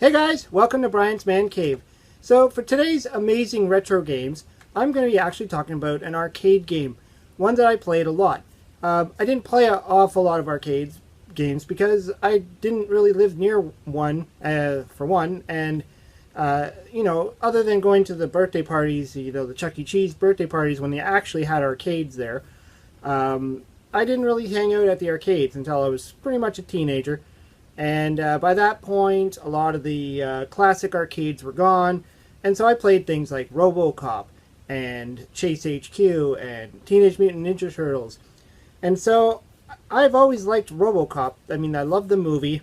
Hey guys, welcome to Brian's Man Cave. So for today's amazing retro games, I'm going to be actually talking about an arcade game, one that I played a lot. I didn't play an awful lot of arcade games because I didn't really live near one, for one, and other than going to the birthday parties, the Chuck E. Cheese birthday parties when they actually had arcades there, I didn't really hang out at the arcades until I was pretty much a teenager. And by that point, a lot of the classic arcades were gone. And so I played things like Robocop and Chase HQ and Teenage Mutant Ninja Turtles. And so I've always liked Robocop. I mean, I love the movie.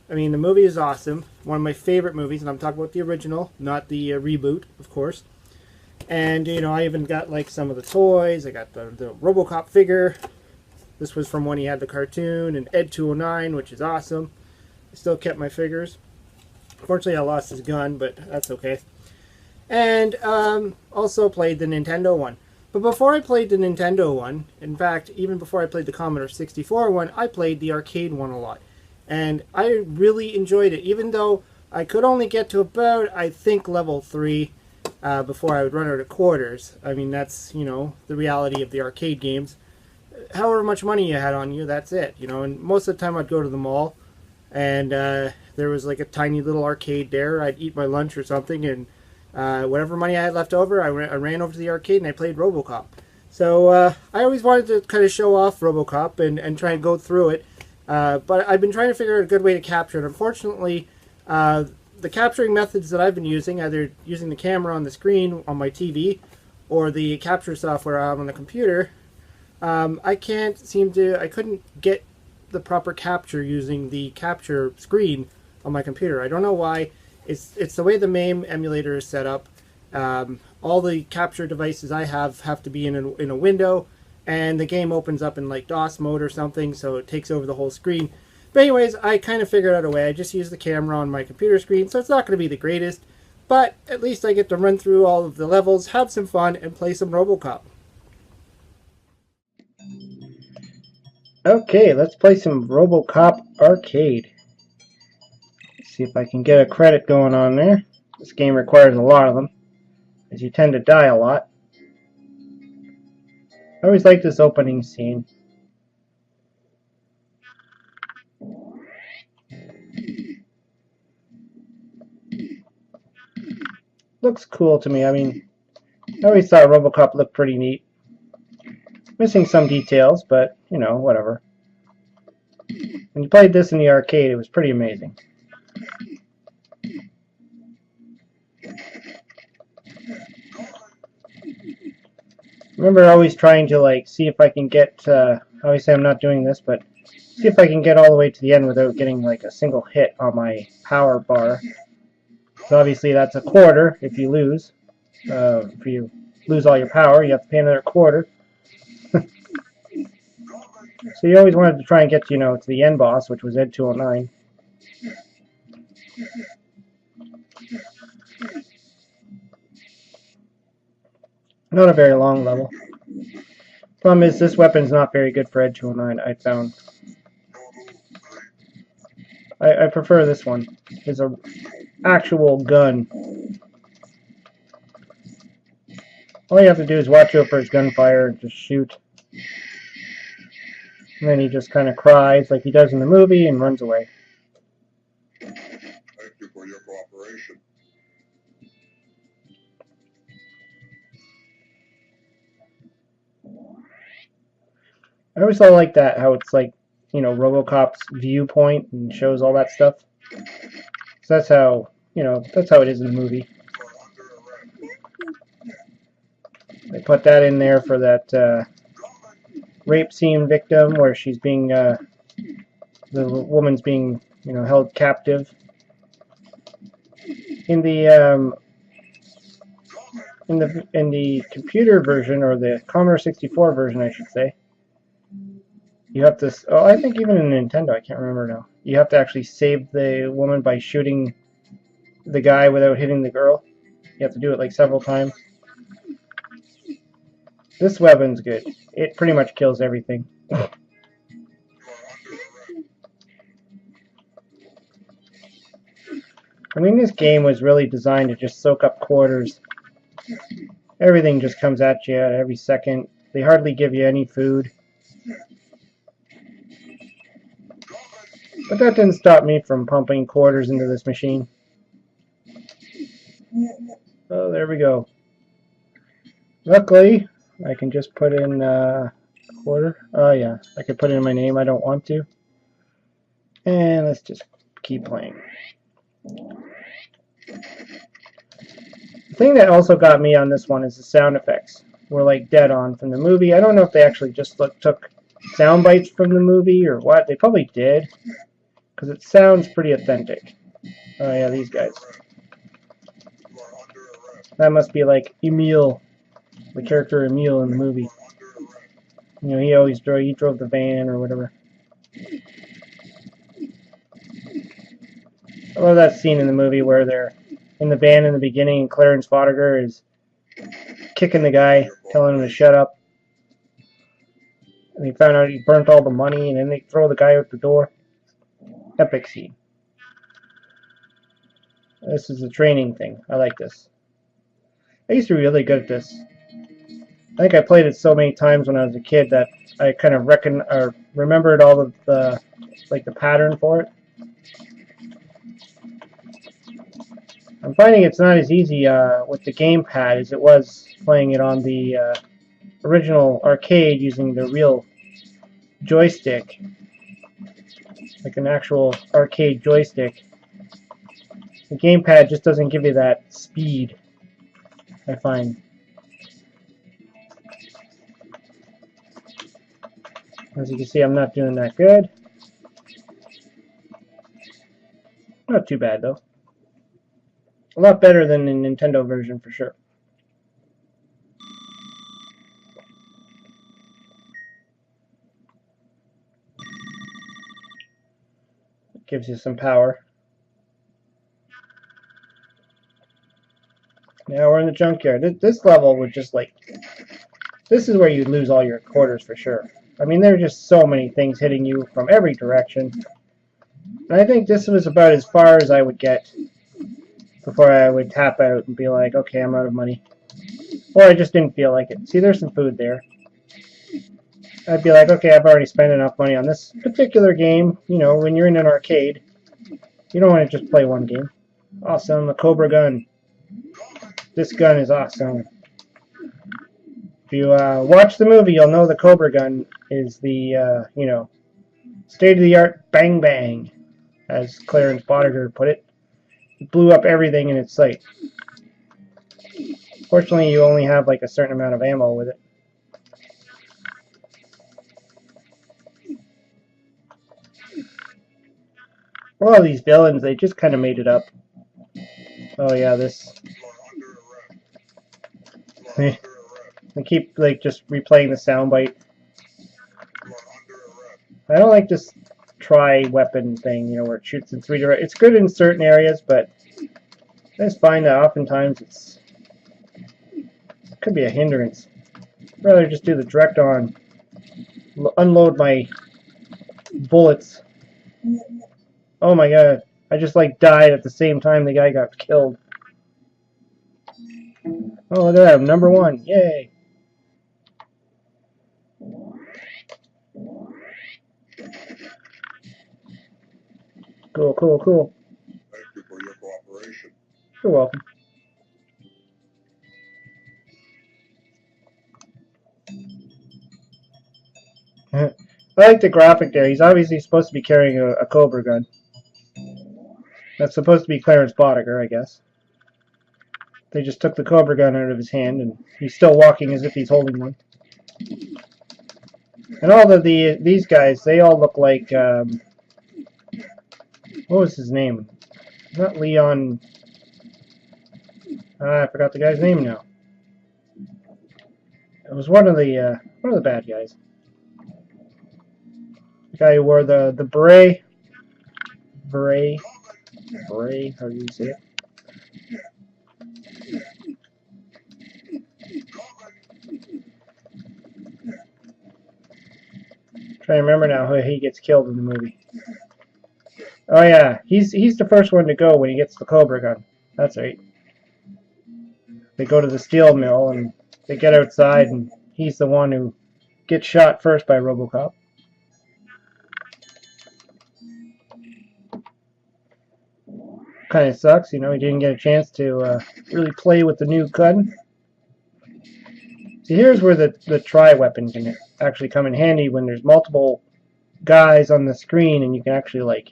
I mean, the movie is awesome. One of my favorite movies. And I'm talking about the original, not the reboot, of course. And, I even got like some of the toys. I got the Robocop figure. This was from when he had the cartoon. And Ed 209, which is awesome. I still kept my figures. Unfortunately, I lost his gun, but that's okay. And also played the Nintendo one. But before I played the Nintendo one, in fact, even before I played the Commodore 64 one, I played the arcade one a lot. And I really enjoyed it, even though I could only get to about, I think, level 3 before I would run out of quarters. I mean, that's, the reality of the arcade games. However much money you had on you, that's it. And most of the time I'd go to the mall. And there was like a tiny little arcade there. I'd eat my lunch or something, and whatever money I had left over, I ran over to the arcade and I played Robocop. So I always wanted to kind of show off Robocop and try and go through it. But I've been trying to figure out a good way to capture it. Unfortunately, the capturing methods that I've been using, either using the camera on the screen on my TV or the capture software I have on the computer, I couldn't get the proper capture using the capture screen on my computer. I don't know why. It's the way the MAME emulator is set up. All the capture devices I have to be in a window, and the game opens up in like DOS mode or something, so it takes over the whole screen. But anyways, I kind of figured out a way. I just use the camera on my computer screen, so it's not going to be the greatest, but at least I get to run through all of the levels, have some fun, and play some Robocop. Okay, let's play some Robocop Arcade. See if I can get a credit going on there. This game requires a lot of them, as you tend to die a lot. I always like this opening scene. Looks cool to me. I mean, I always thought Robocop looked pretty neat. Missing some details, but, whatever. When you played this in the arcade, it was pretty amazing. Remember always trying to see if I can get, obviously I'm not doing this, but see if I can get all the way to the end without getting like a single hit on my power bar. So obviously that's a quarter if you lose. If you lose all your power, you have to pay another quarter. So you always wanted to try and get, to the end boss, which was Ed 209. Not a very long level. Problem is, this weapon's not very good for Ed 209, I found. I prefer this one. It's an actual gun. All you have to do is watch out for his gunfire and just shoot. And then he just kind of cries like he does in the movie and runs away. Thank you for your cooperation. I always like that, how it's like, Robocop's viewpoint and shows all that stuff. So that's how, that's how it is in the movie. They put that in there for that rape scene victim where she's being, the woman's being, held captive. In the computer version, or the Commodore 64 version, I should say, you have to, I think even in Nintendo, I can't remember now, you have to actually save the woman by shooting the guy without hitting the girl. You have to do it like several times. This weapon's good. It pretty much kills everything. I mean, this game was really designed to just soak up quarters. Everything just comes at you at every second. They hardly give you any food. But that didn't stop me from pumping quarters into this machine. Oh, there we go. Luckily, I can just put in a quarter. Oh yeah, I could put in my name. I don't want to. And let's just keep playing. The thing that also got me on this one is the sound effects. Were like dead on from the movie. I don't know if they actually just took sound bites from the movie or what. They probably did, because it sounds pretty authentic. Oh yeah, these guys. That must be like Emil, the character Emil in the movie. You know, he drove the van or whatever. I love that scene in the movie where they're in the van in the beginning and Clarence Fodiger is kicking the guy, telling him to shut up. And he found out he burnt all the money, and then they throw the guy out the door. Epic scene. This is a training thing. I like this. I used to be really good at this. I think I played it so many times when I was a kid that I kind of remembered all of the pattern for it. I'm finding it's not as easy with the gamepad as it was playing it on the original arcade using the real joystick, like an actual arcade joystick. The gamepad just doesn't give you that speed, I find. As you can see, I'm not doing that good. Not too bad, though. A lot better than the Nintendo version, for sure. It gives you some power. Now we're in the junkyard. This level would just like... This is where you'd lose all your quarters, for sure. I mean, there are just so many things hitting you from every direction. And I think this was about as far as I would get before I would tap out and be like, okay, I'm out of money. Or I just didn't feel like it. See, there's some food there. I'd be like, okay, I've already spent enough money on this particular game. You know, when you're in an arcade, you don't want to just play one game. Awesome, a Cobra gun. This gun is awesome. If you watch the movie, you'll know the Cobra gun is the, you know, state-of-the-art bang bang, as Clarence Fodiger put it. It blew up everything in its sight. Fortunately, you only have like a certain amount of ammo with it. A lot of these villains, they just kind of made it up. Oh yeah, this. They keep like just replaying the soundbite. I don't like this tri-weapon thing, you know, where it shoots in 3 directions. It's good in certain areas, but I just find that oftentimes it could be a hindrance. I'd rather just do the direct on. Unload my bullets. Oh my god. I just like died at the same time the guy got killed. Oh, look at that. I'm #1. Yay. Cool, cool, cool. Thank you for your cooperation. You're welcome. I like the graphic there. He's obviously supposed to be carrying a Cobra gun. That's supposed to be Clarence Fodiger, I guess. They just took the Cobra gun out of his hand, and he's still walking as if he's holding one. And all of these guys, they all look like... what was his name? Not Leon... I forgot the guy's name now. It was one of the bad guys. The guy who wore the beret. Beret, how do you say it? Trying to remember now how he gets killed in the movie. Oh yeah, he's the first one to go when he gets the Cobra gun. That's right. They go to the steel mill and they get outside, and he's the one who gets shot first by Robocop. Kind of sucks, you know. He didn't get a chance to really play with the new gun. See, here's where the tri-weapon can actually come in handy when there's multiple guys on the screen and you can actually like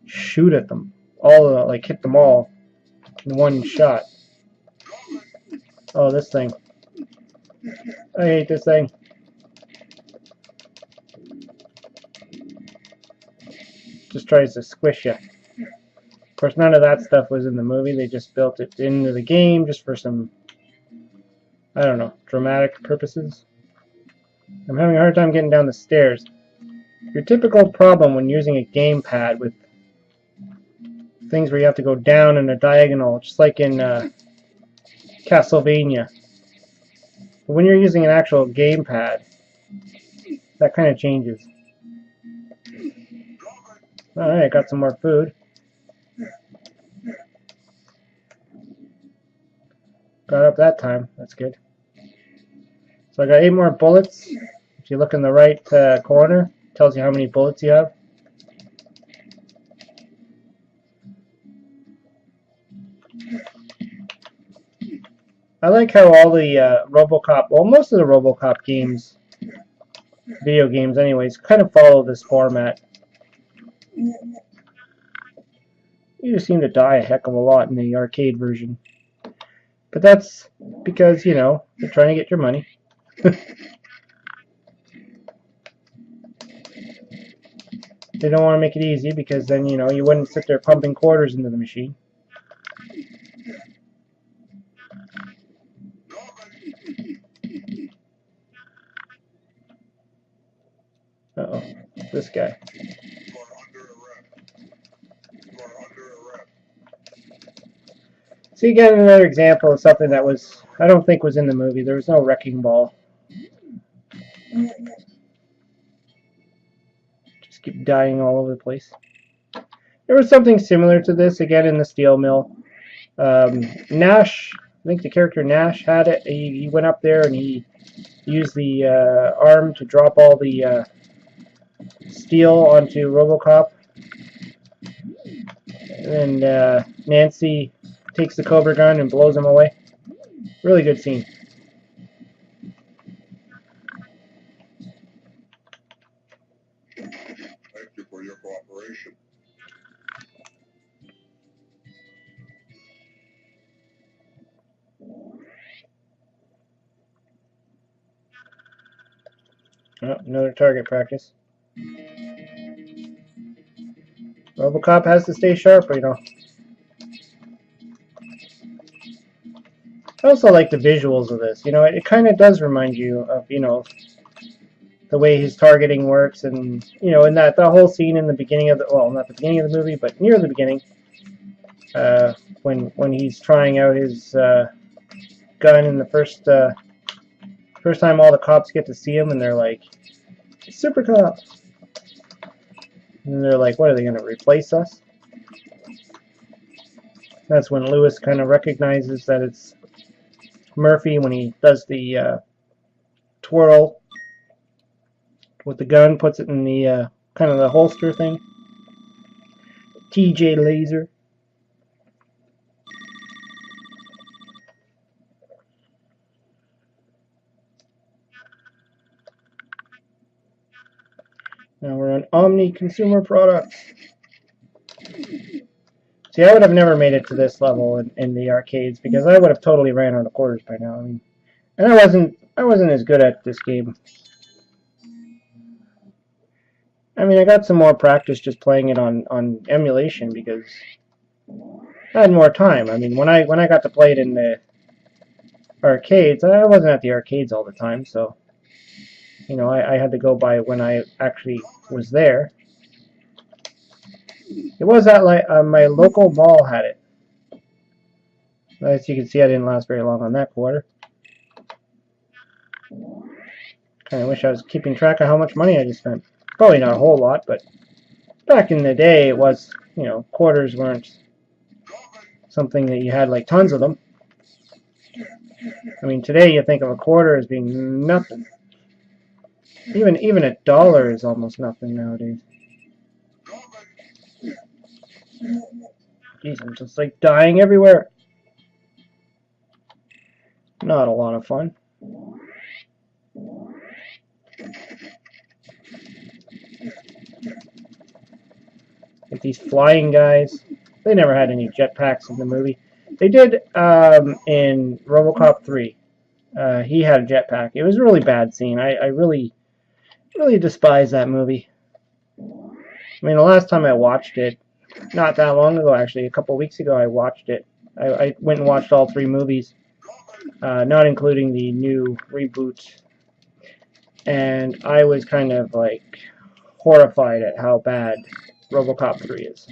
shoot at them, like hit them all in one shot. Oh, this thing! I hate this thing. Just tries to squish you. Of course, none of that stuff was in the movie. They just built it into the game just for some, I don't know, dramatic purposes. I'm having a hard time getting down the stairs. Your typical problem when using a gamepad with things where you have to go down in a diagonal, just like in Castlevania. But when you're using an actual gamepad, that kind of changes. Alright, got some more food. Got up that time. That's good. So I got 8 more bullets. If you look in the right corner, it tells you how many bullets you have. I like how all the Robocop, well, most of the Robocop games, video games anyways, kind of follow this format. You just seem to die a heck of a lot in the arcade version. But that's because, you know, they're trying to get your money. They don't want to make it easy because then, you know, you wouldn't sit there pumping quarters into the machine. Uh-oh, this guy. See, again, another example of something that was, I don't think was in the movie. There was no wrecking ball. Just keep dying all over the place. There was something similar to this, again, in the steel mill. Nash, I think the character Nash had it. He went up there and he used the arm to drop all the steel onto Robocop. And Nancy takes the Cobra gun and blows him away. Really good scene. Thank you for your cooperation. Oh, another target practice. Robocop has to stay sharp, you know. I also like the visuals of this. You know, it kind of does remind you of, you know, the way his targeting works, and you know, in that the whole scene in the beginning of the, well, not the beginning of the movie, but near the beginning, when he's trying out his gun in the first time all the cops get to see him, and they're like, "Super cop," and they're like, "What are they going to replace us?" That's when Lewis kind of recognizes that it's Murphy when he does the twirl with the gun, puts it in the kind of the holster thing. TJ laser. Now we're on Omni Consumer Products. See, I would have never made it to this level in the arcades because I would have totally ran out of quarters by now. I mean, and I wasn't as good at this game. I mean, I got some more practice just playing it on emulation because I had more time. I mean, when I got to play it in the arcades, I wasn't at the arcades all the time, so you know, I had to go by when I actually was there. It was at like my local mall had it. As you can see, I didn't last very long on that quarter. Kind of wish I was keeping track of how much money I just spent. Probably not a whole lot, but Back in the day, it was, you know, quarters weren't something that you had like tons of them. I mean, today you think of a quarter as being nothing. Even $1 is almost nothing nowadays. Jeez, I'm just like dying everywhere. Not a lot of fun. Like these flying guys. They never had any jetpacks in the movie. They did in Robocop 3. He had a jetpack. It was a really bad scene. I really despise that movie. I mean, the last time I watched it, not that long ago actually, a couple weeks ago I watched it. I went and watched all 3 movies, not including the new reboot. And I was kind of like horrified at how bad Robocop 3 is.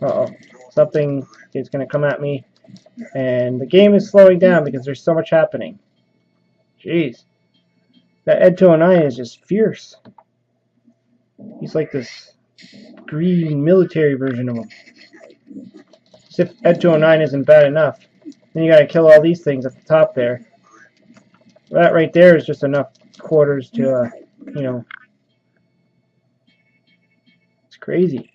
Uh-oh. Something is going to come at me. And the game is slowing down because there's so much happening. Jeez. That Ed 209 is just fierce. He's like this green military version of him. As if Ed 209 isn't bad enough. Then you gotta kill all these things at the top there. That right there is just enough quarters to, you know. It's crazy.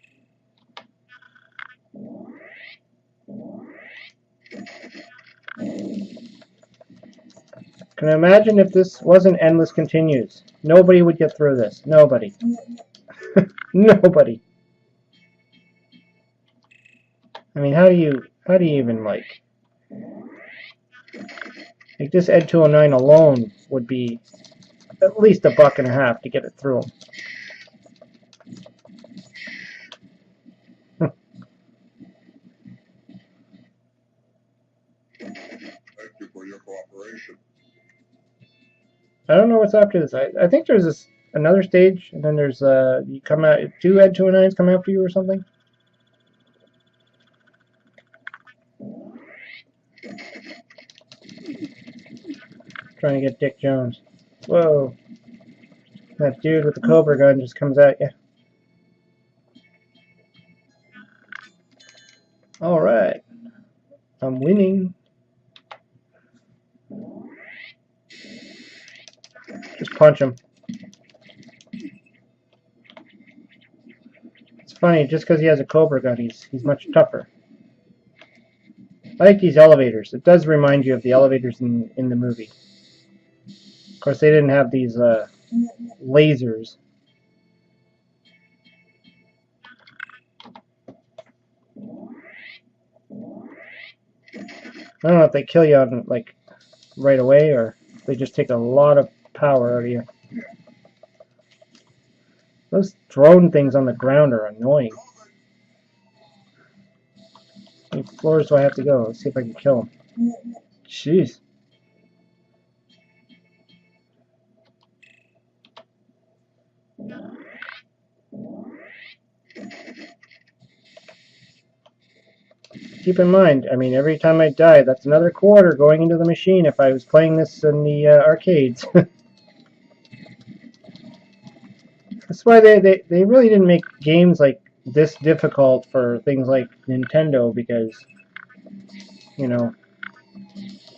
Can you imagine if this wasn't Endless Continues? Nobody would get through this. Nobody. Nobody. I mean, how do you even like this Ed 209 alone would be at least $1.50 to get it through them. Thank you for your cooperation. I don't know what's after this. I think there's another stage, and then there's you come out 2 Ed 209s come after you or something. Trying to get Dick Jones. Whoa. That dude with the Cobra gun just comes at you. Alright. I'm winning. Just punch him. It's funny, just because he has a Cobra gun, he's much tougher. I like these elevators. It does remind you of the elevators in the movie. Of course, they didn't have these lasers. I don't know if they kill you on, like, right away, or they just take a lot of power out of you. Those drone things on the ground are annoying. How many floors do I have to go? Let's see if I can kill them. Jeez. Keep in mind, I mean, every time I die, that's another quarter going into the machine if I was playing this in the arcades. That's why they really didn't make games like this difficult for things like Nintendo, because, you know,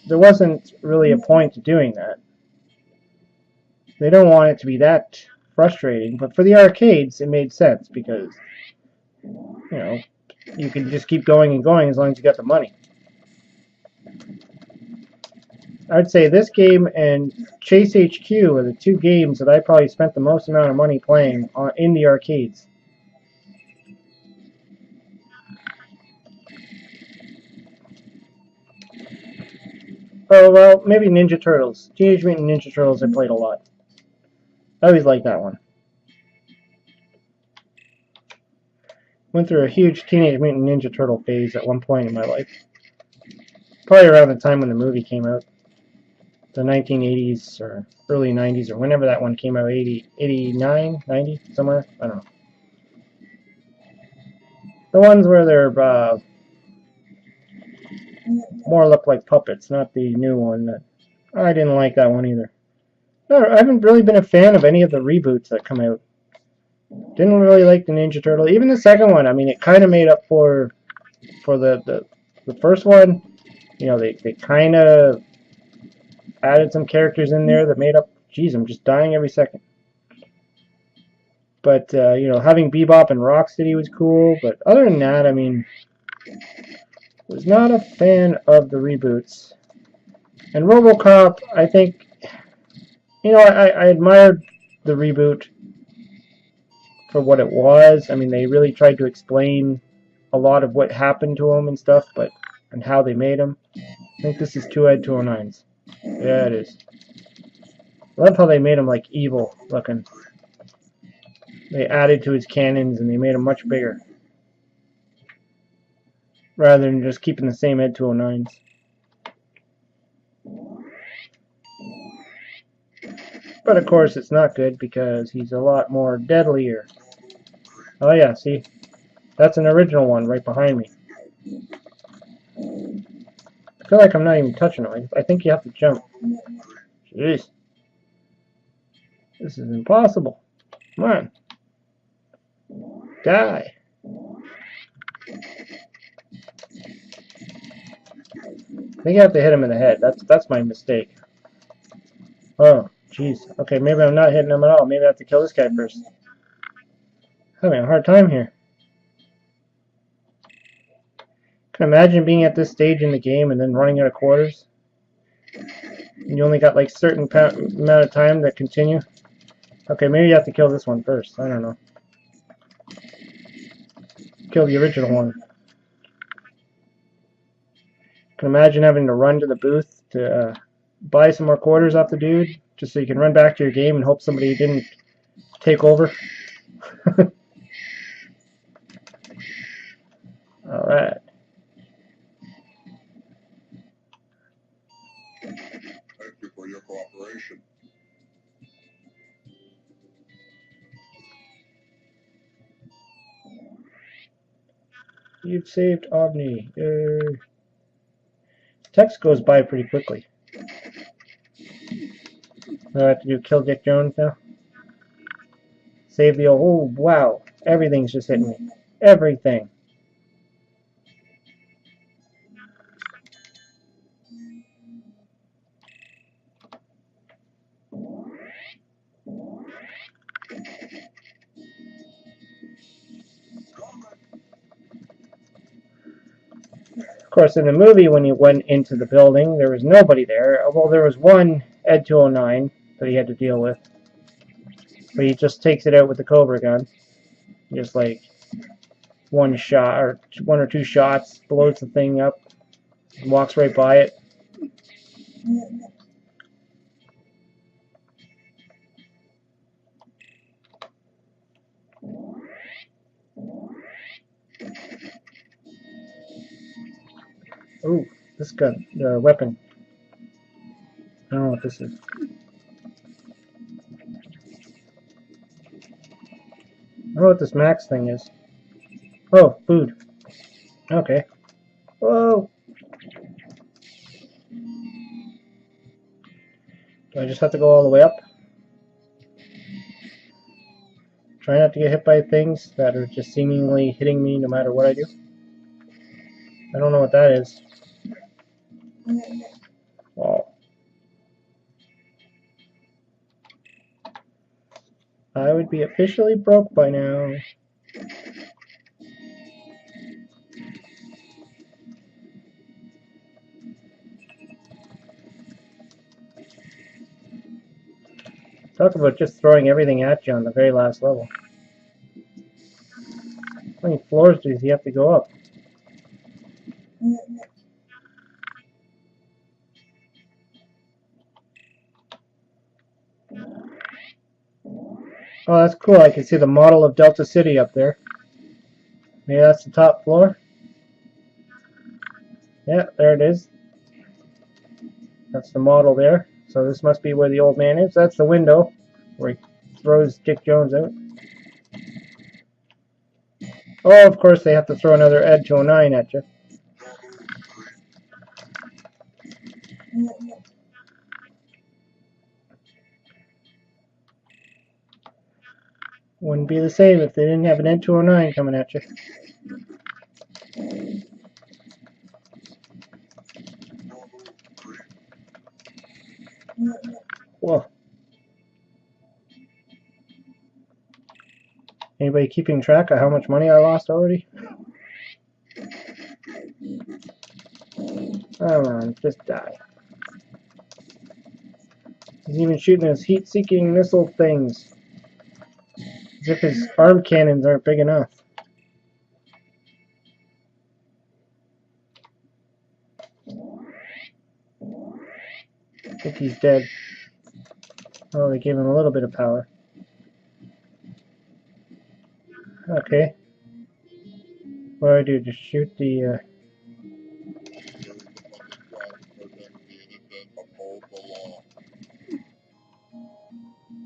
there wasn't really a point to doing that. They don't want it to be that frustrating, but for the arcades it made sense because, you know, you can just keep going and going as long as you got the money. I'd say this game and Chase HQ are the 2 games that I probably spent the most amount of money playing in the arcades. Oh, well, maybe Ninja Turtles. Teenage Mutant Ninja Turtles I played a lot. I always liked that one. Went through a huge Teenage Mutant Ninja Turtle phase at one point in my life. Probably around the time when the movie came out. The 1980s or early 90s or whenever that one came out, 89, 90, somewhere. I don't know. The ones where they're more look like puppets, not the new one. I didn't like that one either. No, I haven't really been a fan of any of the reboots that come out. Didn't really like the Ninja Turtle. Even the second one, I mean, it kind of made up for the first one. You know, they kind of added some characters in there that made up. Geez, I'm just dying every second. But you know, having Bebop and Rocksteady was cool. But other than that, I mean, was not a fan of the reboots. And Robocop, I think, you know, I admired the reboot for what it was. I mean, they really tried to explain a lot of what happened to him and stuff, and how they made him. I think this is 2-Ed 209s. Yeah, it is. I love how they made him like evil looking. They added to his cannons and they made him much bigger, rather than just keeping the same Ed 209s. But of course it's not good because he's a lot more deadlier. Oh yeah, see? That's an original one right behind me. I feel like I'm not even touching him. I think you have to jump. Jeez. This is impossible. Come on. Die. I think you have to hit him in the head. That's my mistake. Oh, jeez. Okay, maybe I'm not hitting him at all. Maybe I have to kill this guy first. I'm having a hard time here. Can you imagine being at this stage in the game and then running out of quarters? And you only got like certain amount of time to continue. Okay, maybe you have to kill this one first. I don't know. Kill the original one. Can you imagine having to run to the booth to buy some more quarters off the dude, just so you can run back to your game and hope somebody didn't take over? Alright. Thank you for your cooperation. You've saved Omni. Text goes by pretty quickly. I have to do kill Dick Jones now. Save the old. Oh, wow. Everything's just hitting me. Everything. Of course, in the movie, when he went into the building, there was nobody there. Well, there was one Ed 209 that he had to deal with. But he just takes it out with the Cobra gun. Just like one shot, or one or two shots, blows the thing up, and walks right by it. Ooh, this gun, the weapon. I don't know what this is. I don't know what this max thing is. Oh, food. Okay. Whoa! Do I just have to go all the way up? Try not to get hit by things that are just seemingly hitting me no matter what I do. I don't know what that is. Wow. I would be officially broke by now. Talk about just throwing everything at you on the very last level. How many floors does he have to go up? Oh, that's cool. I can see the model of Delta City up there. Maybe that's the top floor. Yeah, there it is. That's the model there. So this must be where the old man is. That's the window where he throws Dick Jones out. Oh, of course they have to throw another Ed 209 at you. Wouldn't be the same if they didn't have an Ed 209 coming at you. Whoa. Anybody keeping track of how much money I lost already? Come on, just die. He's even shooting his heat-seeking missile things. As if his arm cannons aren't big enough. I think he's dead. Oh, they gave him a little bit of power. Okay. What do I do? Just shoot the...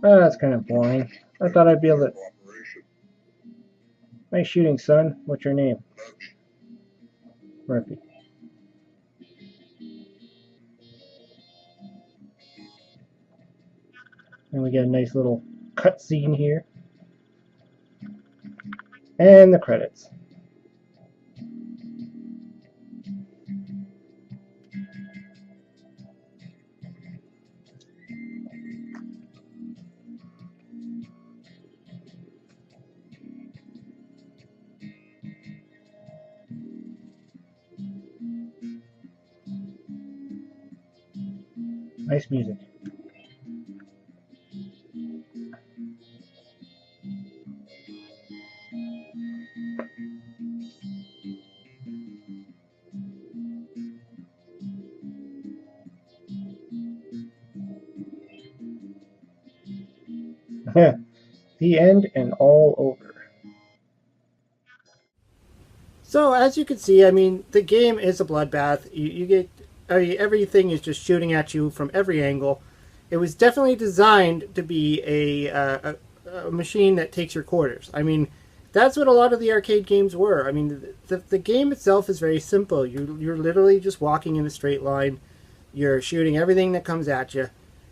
Oh, that's kind of boring. I thought I'd be able to... Nice shooting, son. What's your name? Murphy. And we get a nice little cutscene here. And the credits. Nice music. The end and all over. So as you can see, I mean, the game is a bloodbath. You get everything is just shooting at you from every angle. It was definitely designed to be a machine that takes your quarters. I mean, that's what a lot of the arcade games were. I mean, the game itself is very simple. You're literally just walking in a straight line. You're shooting everything that comes at you.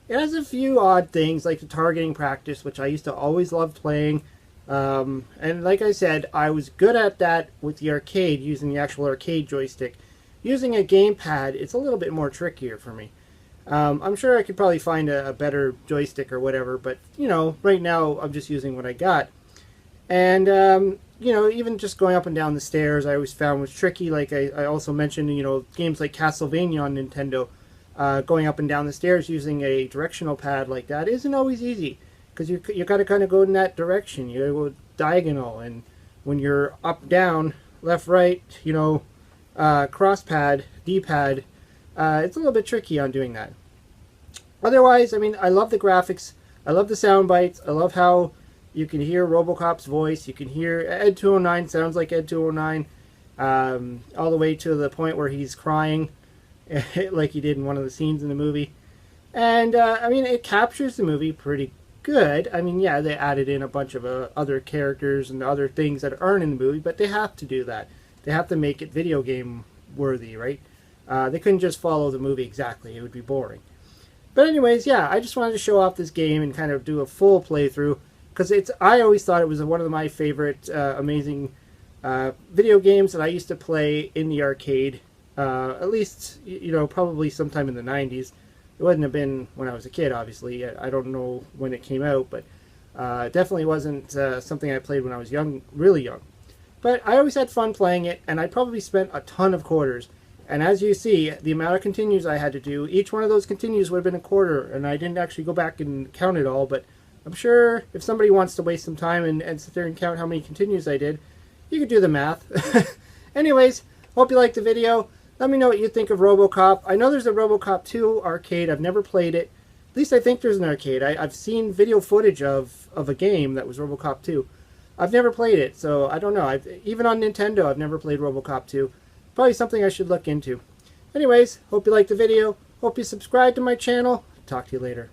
It has a few odd things like the targeting practice, which I used to always love playing. And like I said, I was good at that with the arcade, using the actual arcade joystick. Using a gamepad, it's a little bit more trickier for me. I'm sure I could probably find a better joystick or whatever, but, you know, right now I'm just using what I got. And, you know, even just going up and down the stairs I always found was tricky. Like I also mentioned, you know, games like Castlevania on Nintendo, going up and down the stairs using a directional pad like that isn't always easy. Because you got to kind of go in that direction. You go diagonal, and when you're up, down, left, right, you know, cross pad, D-pad, it's a little bit tricky on doing that. Otherwise, I mean, I love the graphics. I love the sound bites. I love how you can hear Robocop's voice. You can hear Ed 209 sounds like Ed 209, all the way to the point where he's crying, like he did in one of the scenes in the movie. And, I mean, it captures the movie pretty good. I mean, yeah, they added in a bunch of other characters and other things that aren't in the movie, but they have to do that. They have to make it video game worthy, right? They couldn't just follow the movie exactly. It would be boring. But anyways, yeah, I just wanted to show off this game and kind of do a full playthrough, because I always thought it was one of my favorite amazing video games that I used to play in the arcade, at least, you know, probably sometime in the 90s. It wouldn't have been when I was a kid, obviously. I don't know when it came out, but definitely wasn't something I played when I was young, really young. But I always had fun playing it, and I probably spent a ton of quarters. And as you see, the amount of continues I had to do, each one of those continues would have been a quarter, and I didn't actually go back and count it all, but I'm sure if somebody wants to waste some time and sit there and count how many continues I did, you could do the math. Anyways, hope you liked the video. Let me know what you think of Robocop. I know there's a Robocop 2 arcade. I've never played it. At least I think there's an arcade. I've seen video footage of a game that was Robocop 2. I've never played it, so I don't know. Even on Nintendo, I've never played Robocop 2. Probably something I should look into. Anyways, hope you liked the video. Hope you subscribe to my channel. Talk to you later.